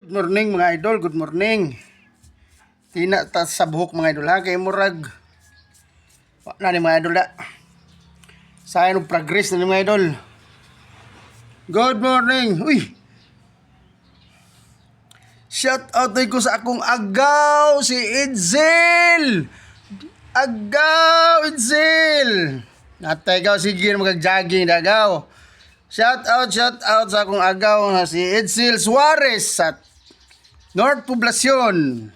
Good morning mga idol, good morning. Tina ta sa buhok mga idol ha, kay murag na ni mga idol da. Sayang og progress na ni mga idol. Good morning. Uy. Shout out ko sa akong agaw si Edsel. Agaw Edsel. Natay gaw sige mag-jogging dagaw. Shout out sa akong agaw na si Edsel Suarez sa North Poblacion.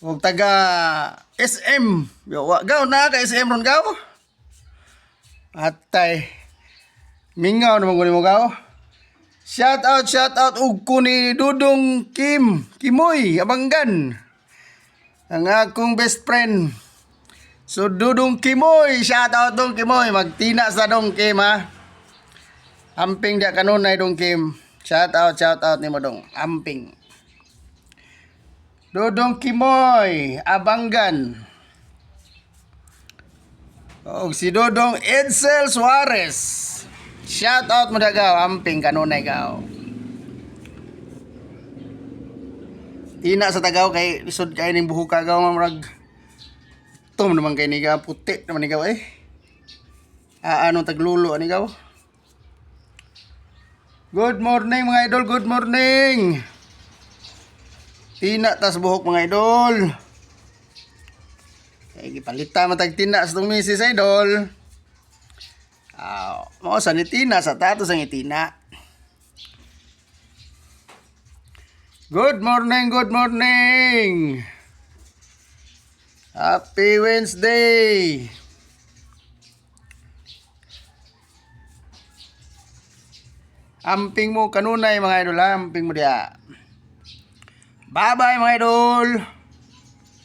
O taga SM. Gaw na ka SM ron gaw. Atay. Mingaw naman ko ni mo gaw. Shout out ug ko ni Dudong Kimoy Abanggan. Ang akong best friend. So Dudong Kimoy, shout out Dong Kimoy, magtina sa Dong Kim ha. Amping dia kanunay Dong Kim. Shout out ni mo dong. Amping. Dudong Kimoy Abanggan. O si Dudong Edsel Suarez. Shout out mo dagaw, amping kanunay gaw. Tina sa tagaw kay lisod kay ning buhok kagaw mamrag. Tom naman kay niga puti naman nigaw eh. Ano taglulo ani gaw. Good morning mga idol, good morning. Tina tas buhok mga idol. Kay gipalita matag tina sa tong misis idol. Mo sa ni Tina sa tato sa Tina. Good morning, good morning. Happy Wednesday. Amping mo kanunay mga idol, amping mo dia. Bye bye mga idol.